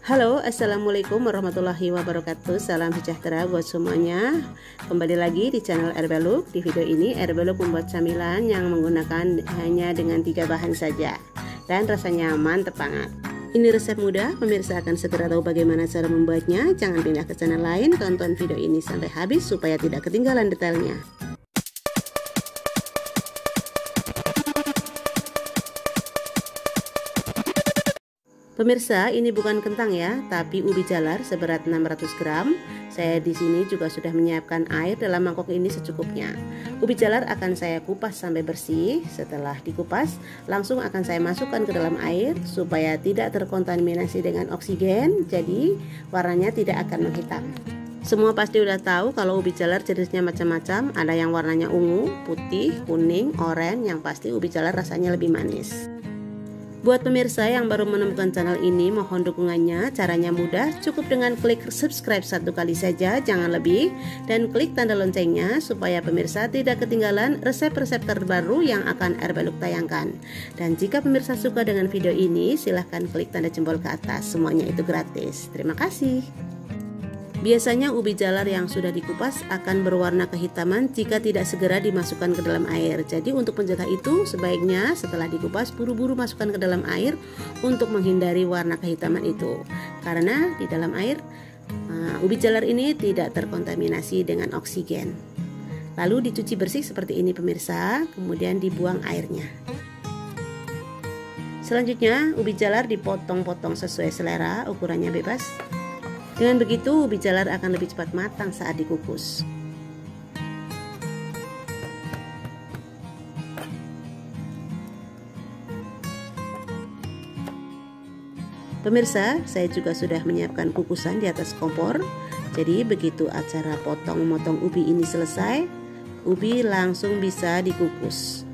Halo, assalamualaikum warahmatullahi wabarakatuh. Salam sejahtera buat semuanya. Kembali lagi di channel Herbalook. Di video ini Herbalook membuat camilan yang menggunakan hanya dengan 3 bahan saja dan rasanya mantep banget. Ini resep mudah, pemirsa akan segera tahu bagaimana cara membuatnya. Jangan pindah ke channel lain, tonton video ini sampai habis supaya tidak ketinggalan detailnya. Pemirsa, ini bukan kentang ya, tapi ubi jalar seberat 600 gram. Saya di sini juga sudah menyiapkan air dalam mangkok ini secukupnya. Ubi jalar akan saya kupas sampai bersih. Setelah dikupas, langsung akan saya masukkan ke dalam air supaya tidak terkontaminasi dengan oksigen. Jadi, warnanya tidak akan menghitam. Semua pasti udah tahu kalau ubi jalar jenisnya macam-macam. Ada yang warnanya ungu, putih, kuning, oranye. Yang pasti ubi jalar rasanya lebih manis. Buat pemirsa yang baru menemukan channel ini, mohon dukungannya. Caranya mudah, cukup dengan klik subscribe 1 kali saja, jangan lebih. Dan klik tanda loncengnya supaya pemirsa tidak ketinggalan resep-resep terbaru yang akan Herbalook tayangkan. Dan jika pemirsa suka dengan video ini, silahkan klik tanda jempol ke atas. Semuanya itu gratis. Terima kasih. Biasanya ubi jalar yang sudah dikupas akan berwarna kehitaman jika tidak segera dimasukkan ke dalam air. Jadi untuk mencegah itu, sebaiknya setelah dikupas buru-buru masukkan ke dalam air untuk menghindari warna kehitaman itu. Karena di dalam air ubi jalar ini tidak terkontaminasi dengan oksigen. Lalu dicuci bersih seperti ini pemirsa, kemudian dibuang airnya. Selanjutnya ubi jalar dipotong-potong sesuai selera, ukurannya bebas. Dengan begitu ubi jalar akan lebih cepat matang saat dikukus. Pemirsa, saya juga sudah menyiapkan kukusan di atas kompor. Jadi begitu acara potong-motong ubi ini selesai, ubi langsung bisa dikukus.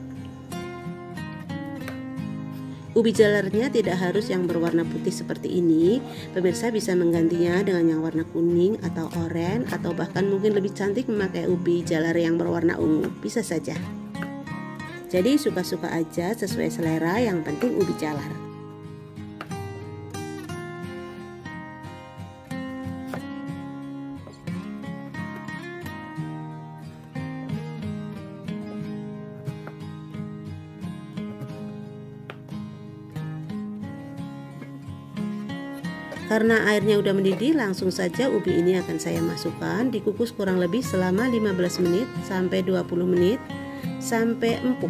Ubi jalarnya tidak harus yang berwarna putih seperti ini. Pemirsa bisa menggantinya dengan yang warna kuning atau oranye, atau bahkan mungkin lebih cantik memakai ubi jalar yang berwarna ungu. Bisa saja. Jadi suka-suka aja sesuai selera, yang penting ubi jalar. Karena airnya udah mendidih, langsung saja ubi ini akan saya masukkan, dikukus kurang lebih selama 15 menit sampai 20 menit sampai empuk.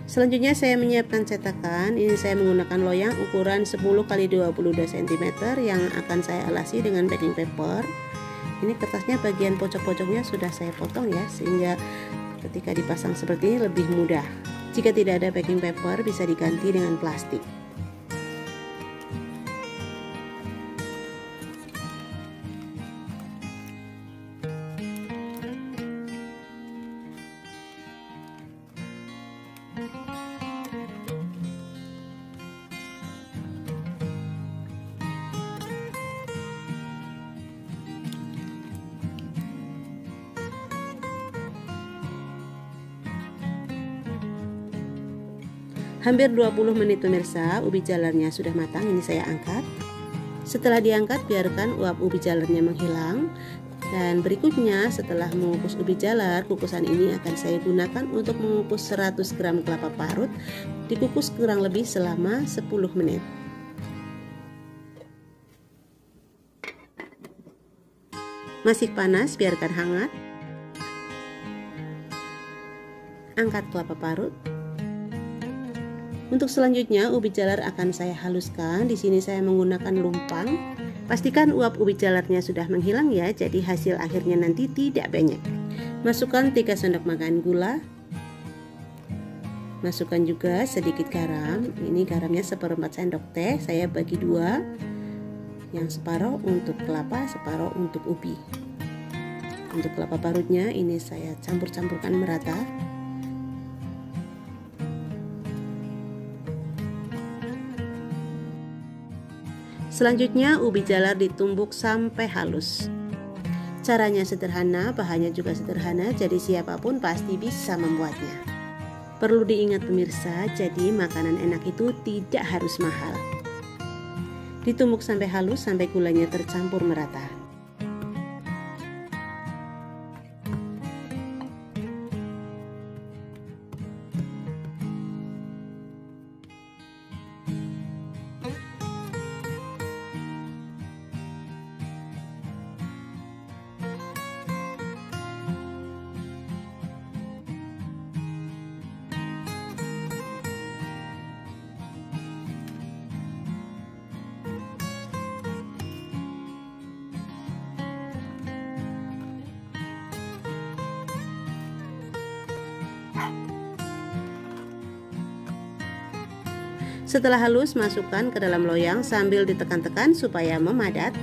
Selanjutnya saya menyiapkan cetakan. Ini saya menggunakan loyang ukuran 10 x 22 cm yang akan saya alasi dengan baking paper. Ini kertasnya bagian pojok-pojoknya sudah saya potong ya, sehingga ketika dipasang seperti ini lebih mudah. Jika tidak ada baking paper, bisa diganti dengan plastik. Hampir 20 menit pemirsa, ubi jalarnya sudah matang. Ini saya angkat. Setelah diangkat, biarkan uap ubi jalarnya menghilang. Dan berikutnya, setelah mengukus ubi jalar, kukusan ini akan saya gunakan untuk mengukus 100 gram kelapa parut. Dikukus kurang lebih selama 10 menit. Masih panas, biarkan hangat. Angkat kelapa parut. Untuk selanjutnya ubi jalar akan saya haluskan. Di sini saya menggunakan lumpang. Pastikan uap ubi jalarnya sudah menghilang ya, jadi hasil akhirnya nanti tidak banyak. Masukkan 3 sendok makan gula. Masukkan juga sedikit garam. Ini garamnya 1/4 sendok teh. Saya bagi 2. Yang separuh untuk kelapa, separuh untuk ubi. Untuk kelapa parutnya ini saya campur-campurkan merata. Selanjutnya ubi jalar ditumbuk sampai halus. Caranya sederhana, bahannya juga sederhana, jadi siapapun pasti bisa membuatnya. Perlu diingat pemirsa, jadi makanan enak itu tidak harus mahal. Ditumbuk sampai halus sampai gulanya tercampur merata. Setelah halus, masukkan ke dalam loyang sambil ditekan-tekan supaya memadat.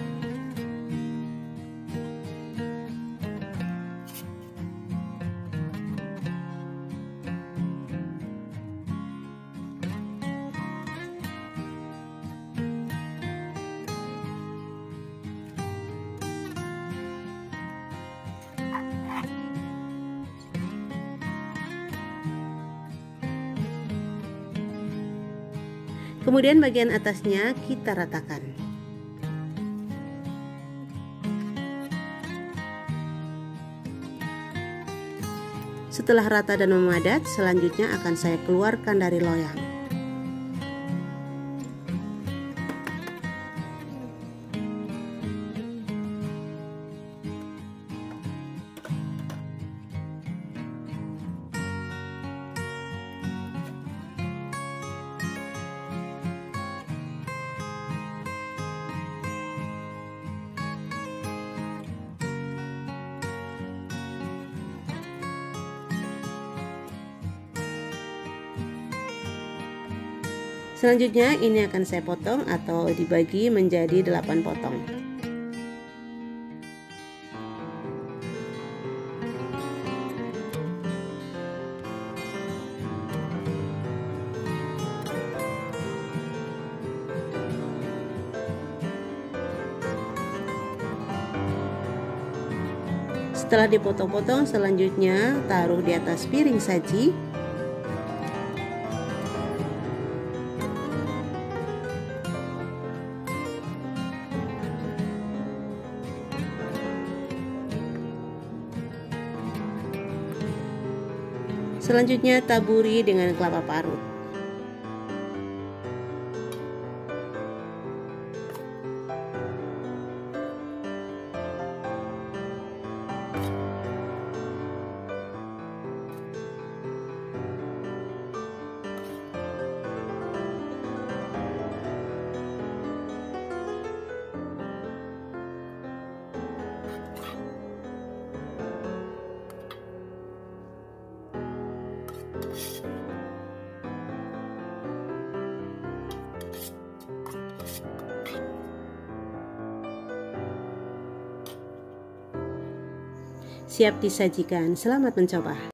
Kemudian bagian atasnya kita ratakan. Setelah rata dan memadat, selanjutnya akan saya keluarkan dari loyang. Selanjutnya ini akan saya potong atau dibagi menjadi 8 potong. Setelah dipotong-potong, selanjutnya taruh di atas piring saji. Selanjutnya taburi dengan kelapa parut. Siap disajikan. Selamat mencoba.